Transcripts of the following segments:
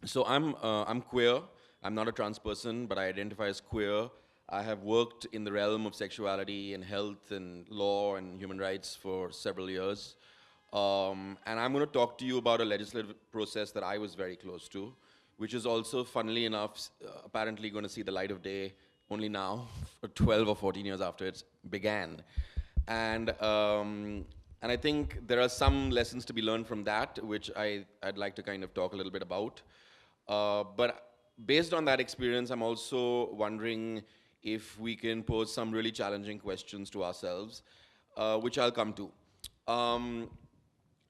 So I'm queer. I'm not a trans person, but I identify as queer. I have worked in the realm of sexuality and health and law and human rights for several years. And I'm going to talk to you about a legislative process that I was very close to, which is also, funnily enough, apparently going to see the light of day only now, 12 or 14 years after it began. And and I think there are some lessons to be learned from that, which I'd like to kind of talk a little bit about. But based on that experience, I'm also wondering if we can pose some really challenging questions to ourselves, which I'll come to. Um,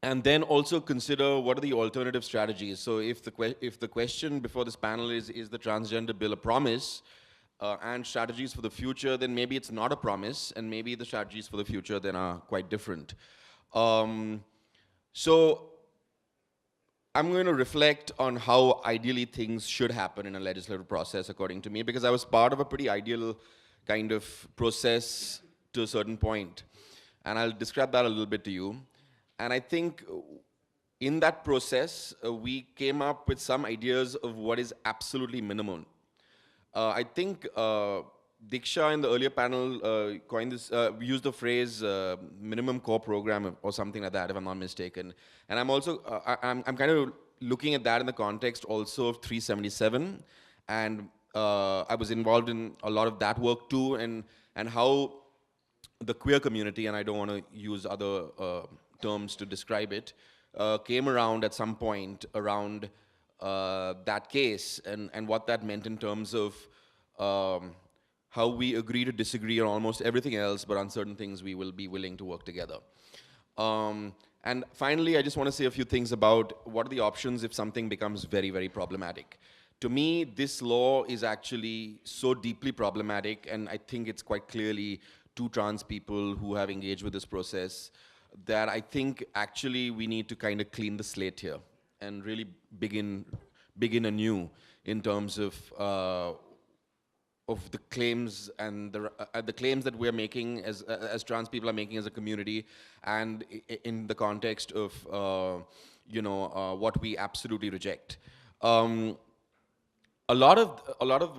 and then also consider what are the alternative strategies. So if the question before this panel is the transgender bill a promise, and strategies for the future, then maybe it's not a promise, and maybe the strategies for the future then are quite different. Um, so I'm going to reflect on how ideally things should happen in a legislative process, according to me, because I was part of a pretty ideal kind of process to a certain point. And I'll describe that a little bit to you. And I think in that process, we came up with some ideas of what is absolutely minimum. I think Diksha in the earlier panel coined this, used the phrase minimum core program or something like that, if I'm not mistaken. And I'm also, I'm kind of looking at that in the context also of 377. And I was involved in a lot of that work too, and how the queer community, and I don't want to use other terms to describe it, came around at some point around that case and what that meant in terms of how we agree to disagree on almost everything else, but on certain things we will be willing to work together. And finally, I just want to say a few things about what are the options if something becomes very, very problematic. To me, this law is actually so deeply problematic, and I think it's quite clearly two trans people who have engaged with this process, that I think actually we need to kind of clean the slate here and really begin anew in terms of the claims and the claims that we're making as trans people are making as a community, and in the context of what we absolutely reject. Um, a lot of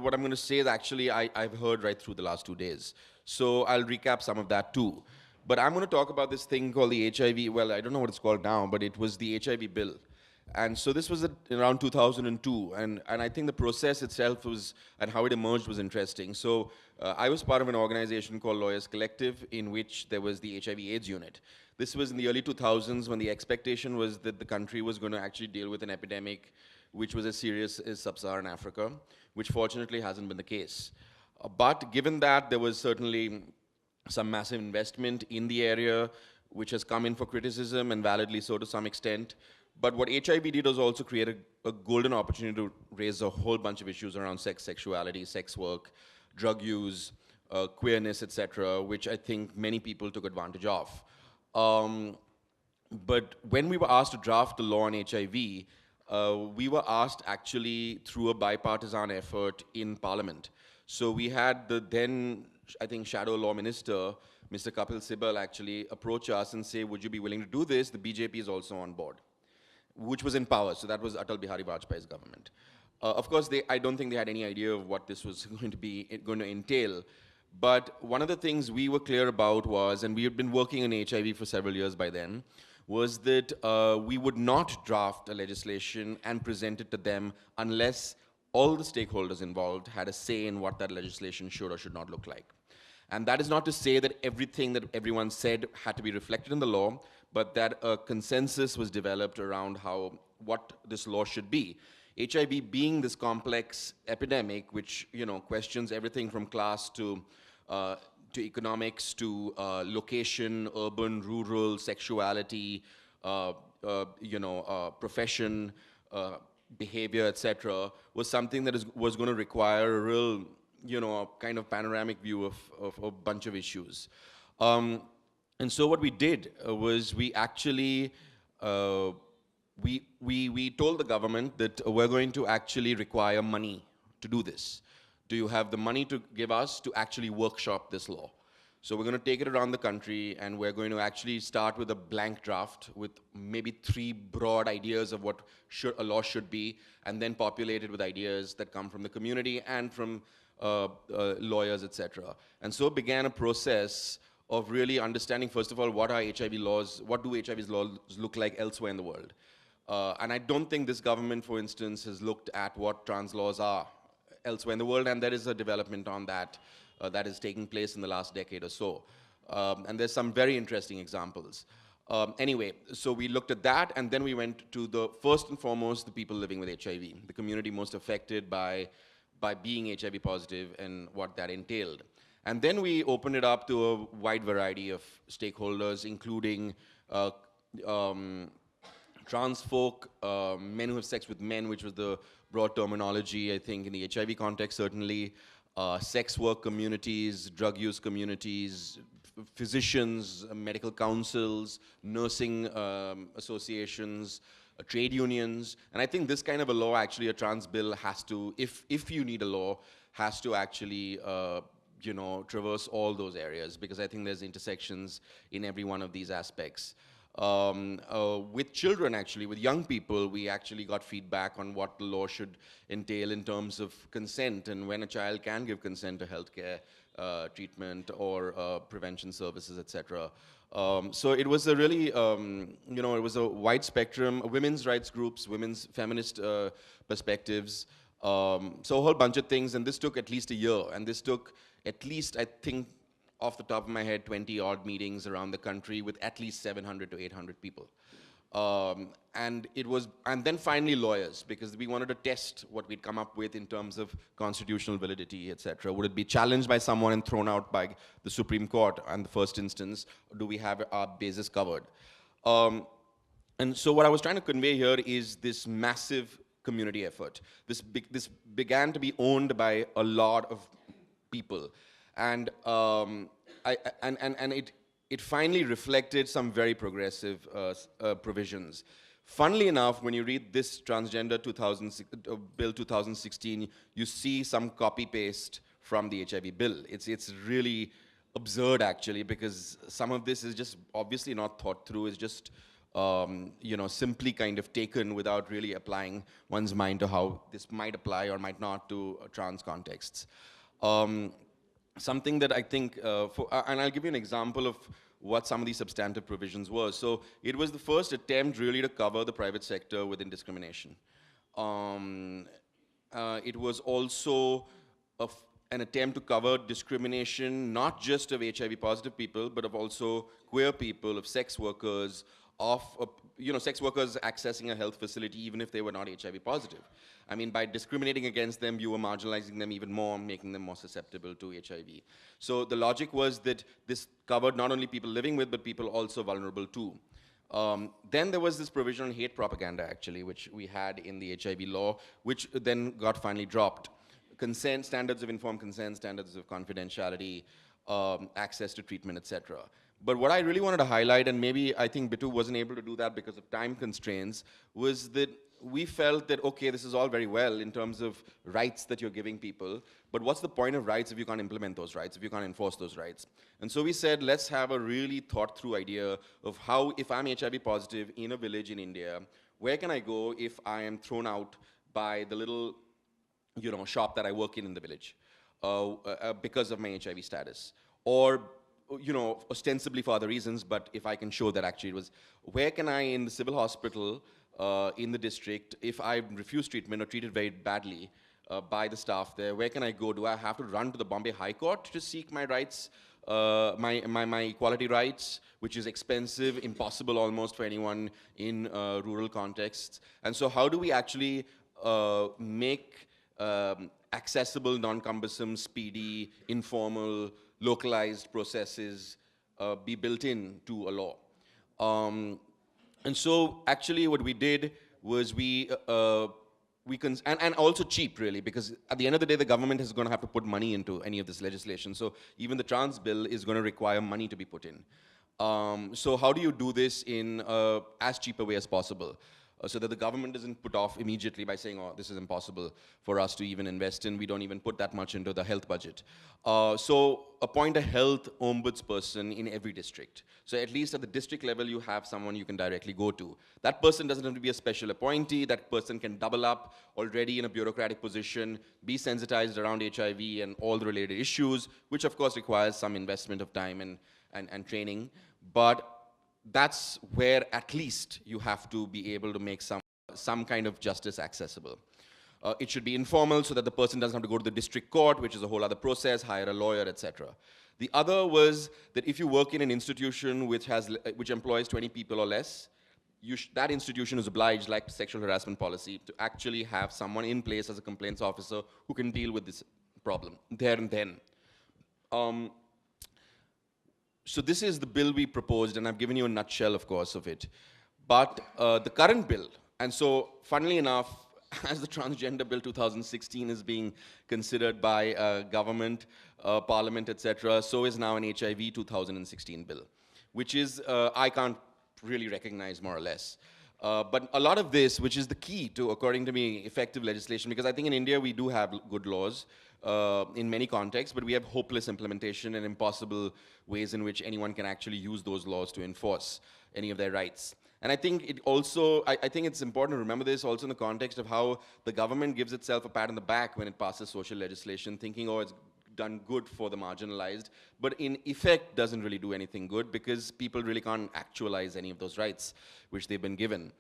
what I'm going to say is actually I've heard right through the last 2 days. So I'll recap some of that too. But I'm going to talk about this thing called the HIV. Well, I don't know what it's called now, but it was the HIV bill. And so this was around 2002, and I think the process itself was, and how it emerged was interesting. So I was part of an organization called Lawyers Collective, in which there was the HIV/AIDS unit. This was in the early 2000s, when the expectation was that the country was going to actually deal with an epidemic which was as serious as sub-Saharan Africa, which fortunately hasn't been the case. But given that, there was certainly some massive investment in the area, which has come in for criticism, and validly so to some extent. But what HIV did was also create a golden opportunity to raise a whole bunch of issues around sex, sexuality, sex work, drug use, queerness, etc., which I think many people took advantage of. But when we were asked to draft the law on HIV, we were asked actually through a bipartisan effort in Parliament. So we had the then, I think, Shadow Law Minister, Mr. Kapil Sibal, actually approach us and say, would you be willing to do this? The BJP is also on board, which was in power. So that was Atal Bihari Vajpayee's government. Of course, I don't think they had any idea of what this was going to entail. But one of the things we were clear about was, and we had been working on HIV for several years by then, was that we would not draft a legislation and present it to them unless all the stakeholders involved had a say in what that legislation should or should not look like. And that is not to say that everything that everyone said had to be reflected in the law, but that a consensus was developed around what this law should be. HIV being this complex epidemic, which questions everything from class to economics to location, urban, rural, sexuality, profession, behavior, etc., was something that was going to require a real, kind of panoramic view of a bunch of issues. And so what we did was we actually, we told the government that we're going to actually require money to do this. Do you have the money to give us to actually workshop this law? So we're going to take it around the country, and we're going to actually start with a blank draft with maybe 3 broad ideas of what a law should be, and then populate it with ideas that come from the community and from lawyers, etc. And so began a process of really understanding, first of all, what are HIV laws, what do HIV laws look like elsewhere in the world? And I don't think this government, for instance, has looked at what trans laws are elsewhere in the world, and there is a development on that that is taking place in the last decade or so. And there's some very interesting examples. Anyway, so we looked at that, and then we went to the, first and foremost, the people living with HIV, the community most affected by being HIV positive and what that entailed. And then we opened it up to a wide variety of stakeholders, including trans folk, men who have sex with men, which was the broad terminology, I think, in the HIV context, certainly, sex work communities, drug use communities, physicians, medical councils, nursing associations, trade unions. And I think this kind of a law, actually, a trans bill has to, if you need a law, has to actually you know, traverse all those areas, because I think there's intersections in every one of these aspects. With children, actually, with young people, we actually got feedback on what the law should entail in terms of consent and when a child can give consent to healthcare treatment or prevention services, etc. So it was a really, you know, it was a wide spectrum, women's rights groups, women's feminist perspectives, so a whole bunch of things, and this took at least a year, and this took at least, I think, off the top of my head, 20-odd meetings around the country with at least 700 to 800 people. And then finally lawyers, because we wanted to test what we'd come up with in terms of constitutional validity, etc. Would it be challenged by someone and thrown out by the Supreme Court in the first instance? Or do we have our bases covered? And so what I was trying to convey here is this massive community effort. This began to be owned by a lot of people. And it finally reflected some very progressive provisions. Funnily enough, when you read this Transgender Bill 2016, you see some copy-paste from the HIV bill. It's really absurd, actually, because some of this is just obviously not thought through. It's just you know, simply kind of taken without really applying one's mind to how this might apply or might not to trans contexts. Something that I think, and I'll give you an example of what some of these substantive provisions were. So it was the first attempt really to cover the private sector within discrimination. It was also an attempt to cover discrimination, not just of HIV positive people, but of also queer people, of sex workers, of you know, sex workers accessing a health facility even if they were not HIV positive. I mean, by discriminating against them, you were marginalizing them even more, making them more susceptible to HIV. So the logic was that this covered not only people living with, but people also vulnerable too. Then there was this provision on hate propaganda, actually, which we had in the HIV law, which then got finally dropped. Consent, standards of informed consent, standards of confidentiality, access to treatment, etc. But what I really wanted to highlight, and maybe I think Bitu wasn't able to do that because of time constraints, was that we felt that, okay, this is all very well in terms of rights that you're giving people, but what's the point of rights if you can't implement those rights, if you can't enforce those rights? And so we said, let's have a really thought-through idea of how, if I'm HIV positive in a village in India, where can I go if I am thrown out by the little, you know, shop that I work in the village because of my HIV status? Or, you know, ostensibly for other reasons, but if I can show that actually it was, where can I, in the civil hospital, in the district, if I refuse treatment or treated very badly by the staff there, where can I go? Do I have to run to the Bombay High Court to seek my rights, my equality rights, which is expensive, impossible almost for anyone in rural contexts? And so how do we actually make accessible, non-cumbersome, speedy, informal, localized processes be built in to a law? And so actually what we did was and also cheap, really, because at the end of the day, the government is going to have to put money into any of this legislation. So even the trans bill is going to require money to be put in. So how do you do this in as cheap a way as possible? so that the government doesn't put off immediately by saying, oh, this is impossible for us to even invest in. We don't even put that much into the health budget. So appoint a health ombudsperson in every district. So at least at the district level, you have someone you can directly go to. That person doesn't have to be a special appointee. That person can double up already in a bureaucratic position, be sensitized around HIV and all the related issues, which of course requires some investment of time and training. But that's where at least you have to be able to make some kind of justice accessible. It should be informal so that the person doesn't have to go to the district court, which is a whole other process, hire a lawyer, etc. The other was that if you work in an institution which employs 20 people or less, that institution is obliged, like sexual harassment policy, to actually have someone in place as a complaints officer who can deal with this problem there and then. So this is the bill we proposed, and I've given you a nutshell, of course, of it. But the current bill, and so funnily enough, as the Transgender Bill 2016 is being considered by government, parliament, etc., so is now an HIV 2016 bill, which is, I can't really recognize more or less. But a lot of this, which is the key to, according to me, effective legislation, because I think in India we do have good laws in many contexts, but we have hopeless implementation and impossible ways in which anyone can actually use those laws to enforce any of their rights. And I think it also, I think it's important to remember this also in the context of how the government gives itself a pat on the back when it passes social legislation, thinking, oh, it's done good for the marginalized, but in effect doesn't really do anything good because people really can't actualize any of those rights which they've been given.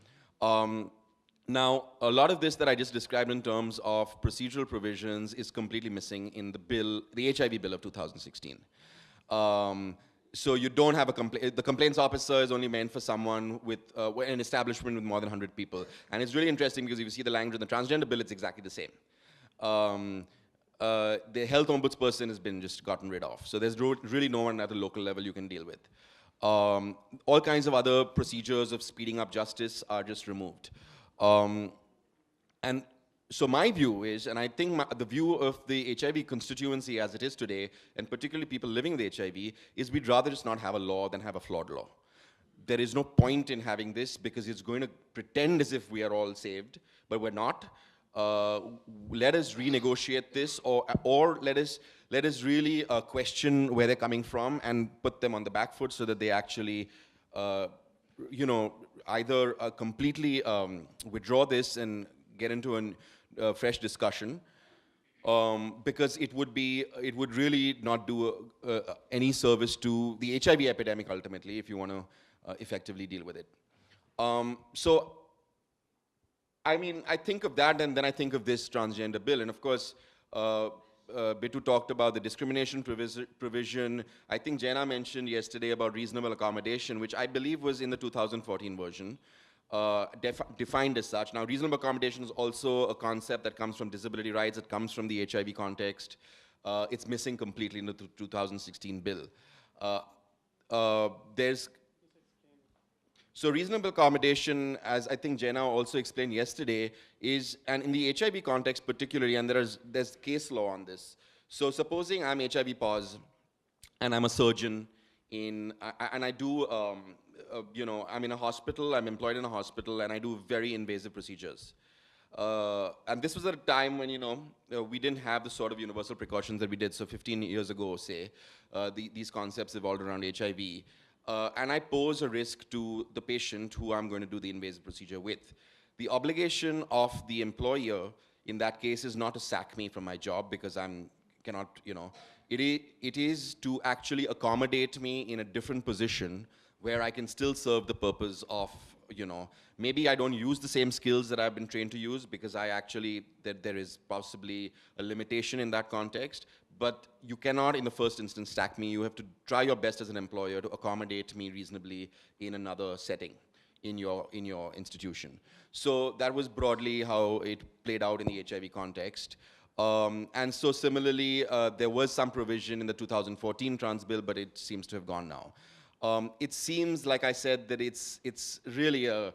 Now, a lot of this that I just described in terms of procedural provisions is completely missing in the bill, the HIV bill of 2016. So you don't have the complaints officer is only meant for someone with an establishment with more than 100 people. And it's really interesting because if you see the language in the transgender bill, it's exactly the same. The health ombudsperson has been just gotten rid of. So there's really no one at the local level you can deal with. All kinds of other procedures of speeding up justice are just removed. And so my view is, and I think the view of the HIV constituency as it is today, and particularly people living with HIV, is we'd rather just not have a law than have a flawed law. There is no point in having this because it's going to pretend as if we are all saved, but we're not. Let us renegotiate this, or let us really question where they're coming from and put them on the back foot so that they actually, you know, either completely withdraw this and get into a fresh discussion, because it would really not do any service to the HIV epidemic ultimately if you want to effectively deal with it. So, I mean, I think of that and then I think of this transgender bill, and of course, Bitu talked about the discrimination provision. I think Jenna mentioned yesterday about reasonable accommodation, which I believe was in the 2014 version, defined as such. Now, reasonable accommodation is also a concept that comes from disability rights. It comes from the HIV context. It's missing completely in the 2016 bill. So reasonable accommodation, as I think Jenna also explained yesterday, is, and in the HIV context particularly, and there's case law on this. So supposing I'm HIV positive, and I'm a surgeon and I do, you know, I'm in a hospital, I'm employed in a hospital, and I do very invasive procedures. And this was at a time when, you know, we didn't have the sort of universal precautions that we did. So 15 years ago, say, these concepts evolved around HIV. And I pose a risk to the patient who I'm going to do the invasive procedure with. The obligation of the employer in that case is not to sack me from my job because cannot, you know, it is to actually accommodate me in a different position where I can still serve the purpose of, you know, maybe I don't use the same skills that I've been trained to use because there is possibly a limitation in that context. But you cannot, in the first instance, stack me. You have to try your best as an employer to accommodate me reasonably in another setting in your institution. So that was broadly how it played out in the HIV context. And so similarly, there was some provision in the 2014 Trans Bill, but it seems to have gone now. It seems, like I said, that it's really a,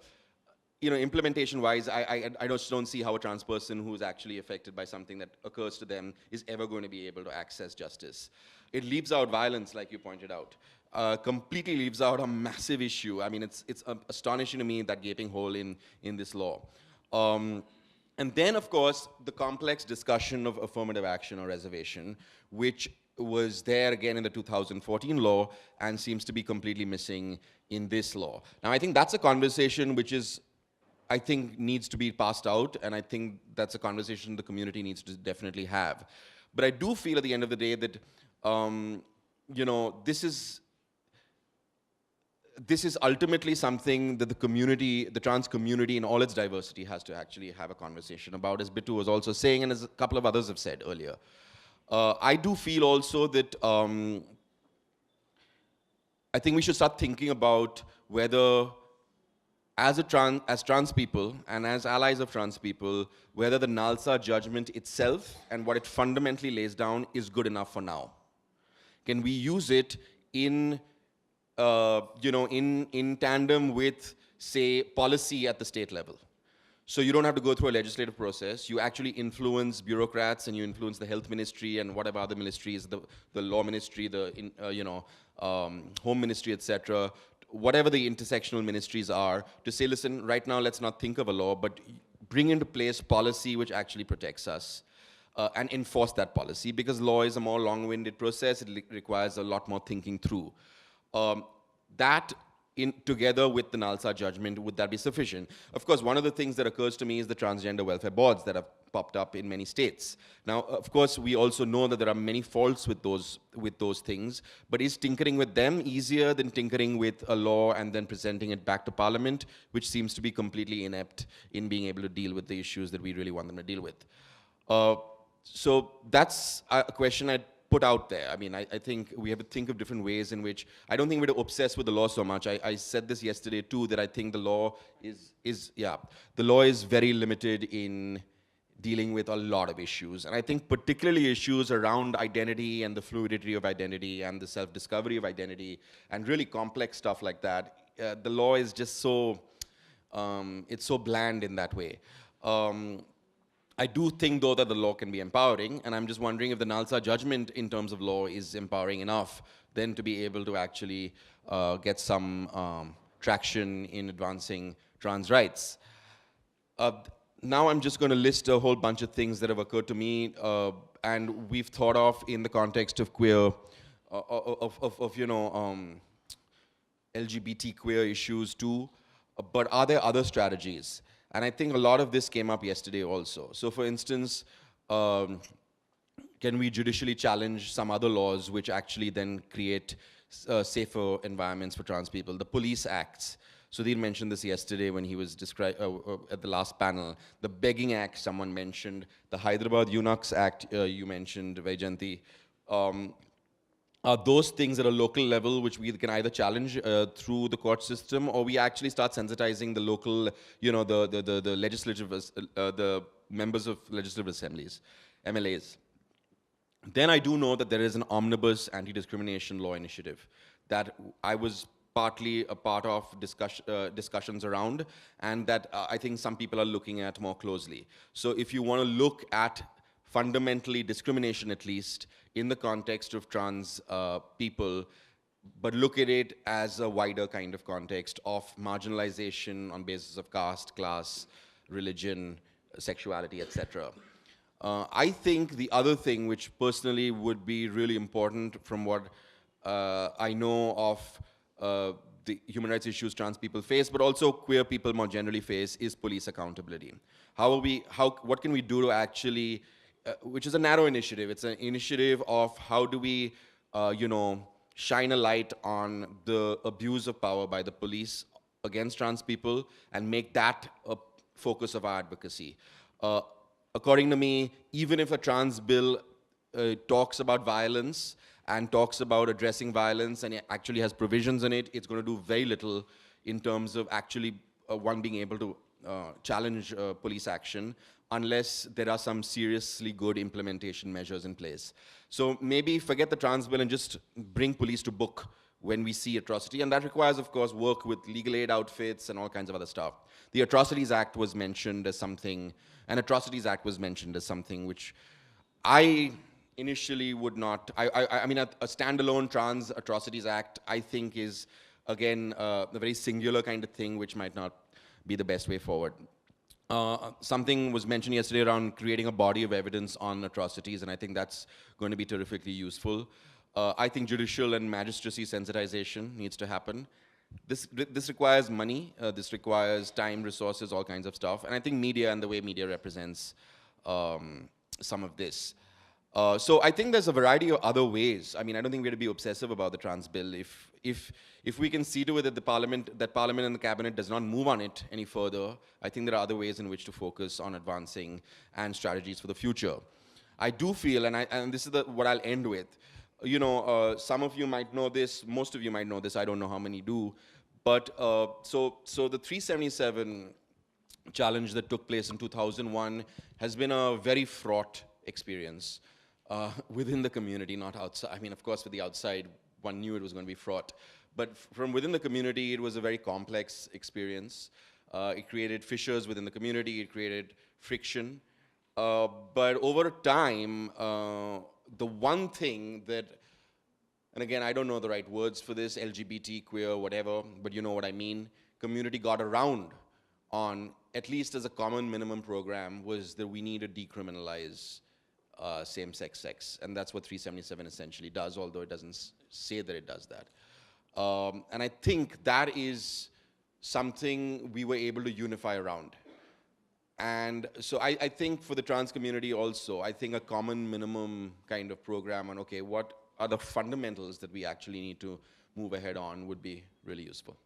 you know, implementation-wise, I just don't see how a trans person who's actually affected by something that occurs to them is ever going to be able to access justice. It leaves out violence, like you pointed out. completely leaves out a massive issue. I mean, it's astonishing to me, that gaping hole in this law. And then, of course, the complex discussion of affirmative action or reservation, which was there again in the 2014 law and seems to be completely missing in this law. Now, I think that's a conversation which is, I think, needs to be passed out, and I think that's a conversation the community needs to definitely have. But I do feel at the end of the day that, you know, this is ultimately something that the community, the trans community in all its diversity, has to actually have a conversation about, as Bittu was also saying, and as a couple of others have said earlier. I do feel also that I think we should start thinking about whether, as trans people and as allies of trans people, whether the NALSA judgment itself and what it fundamentally lays down is good enough for now. Can we use it in, you know, in tandem with, say, policy at the state level? So you don't have to go through a legislative process. You actually influence bureaucrats, and you influence the health ministry and whatever other ministries, the law ministry, the you know, home ministry, etc., whatever the intersectional ministries are, to say, listen, right now let's not think of a law, but bring into place policy which actually protects us, and enforce that policy, because law is a more long-winded process. It requires a lot more thinking through. That, together with the NALSA judgment, would that be sufficient? Of course, one of the things that occurs to me is the transgender welfare boards that have popped up in many states. Now, of course, we also know that there are many faults with those things, but is tinkering with them easier than tinkering with a law and then presenting it back to Parliament, which seems to be completely inept in being able to deal with the issues that we really want them to deal with? So that's a question I'd put out there. I mean, I think we have to think of different ways in which, I don't think we're obsessed with the law so much. I said this yesterday too, that I think the law the law is very limited in dealing with a lot of issues. And I think particularly issues around identity and the fluidity of identity and the self-discovery of identity and really complex stuff like that. The law is just so, it's so bland in that way. I do think, though, that the law can be empowering, and I'm just wondering if the NALSA judgment in terms of law is empowering enough then to be able to actually get some traction in advancing trans rights. Now I'm just going to list a whole bunch of things that have occurred to me, and we've thought of in the context of queer, you know, LGBT queer issues too, but are there other strategies? And I think a lot of this came up yesterday also. So for instance, can we judicially challenge some other laws which actually then create safer environments for trans people? The police acts. Sudhir mentioned this yesterday when he was at the last panel. The Begging Act, someone mentioned. The Hyderabad Eunuchs Act, you mentioned, Vaijanti. Are those things at a local level which we can either challenge through the court system, or we actually start sensitizing the local, you know, the legislative, the members of legislative assemblies, MLAs. Then I do know that there is an Omnibus Anti-Discrimination Law initiative that I was partly a part of discussions around, and that I think some people are looking at more closely. So if you want to look at fundamentally discrimination, at least in the context of trans people, but look at it as a wider kind of context of marginalization on basis of caste, class, religion, sexuality, etc. I think the other thing which personally would be really important from what I know of the human rights issues trans people face, but also queer people more generally face, is police accountability. What can we do to actually, which is a narrow initiative, it's an initiative of how do we, you know, shine a light on the abuse of power by the police against trans people and make that a focus of our advocacy. According to me, even if a trans bill talks about violence and talks about addressing violence and it actually has provisions in it, it's going to do very little in terms of actually one being able to challenge police action unless there are some seriously good implementation measures in place. So maybe forget the trans bill and just bring police to book when we see atrocity. And that requires, of course, work with legal aid outfits and all kinds of other stuff. The Atrocities Act was mentioned as something, an Atrocities Act was mentioned as something which I initially would not, I mean, a standalone Trans Atrocities Act, I think is, again, a very singular kind of thing which might not be the best way forward. Something was mentioned yesterday around creating a body of evidence on atrocities, and I think that's going to be terrifically useful. I think judicial and magistracy sensitization needs to happen. This requires money, this requires time, resources, all kinds of stuff, and I think media and the way media represents some of this. So I think there's a variety of other ways. I mean, I don't think we have to be obsessive about the trans bill. If we can see to it that the Parliament and the Cabinet does not move on it any further, I think there are other ways in which to focus on advancing and strategies for the future. I do feel, and this is what I'll end with, you know, some of you might know this, most of you might know this, I don't know how many do, but so the 377 challenge that took place in 2001 has been a very fraught experience. Within the community, not outside. I mean, of course, for the outside, one knew it was going to be fraught. But from within the community, it was a very complex experience. It created fissures within the community. It created friction. But over time, the one thing that, and again, I don't know the right words for this, LGBT, queer, whatever, but you know what I mean, community got around on, at least as a common minimum program, was that we need to decriminalize same-sex sex, and that's what 377 essentially does, although it doesn't say that it does that. And I think that is something we were able to unify around. And so I think for the trans community also, I think a common minimum kind of program on, okay, what are the fundamentals that we actually need to move ahead on would be really useful.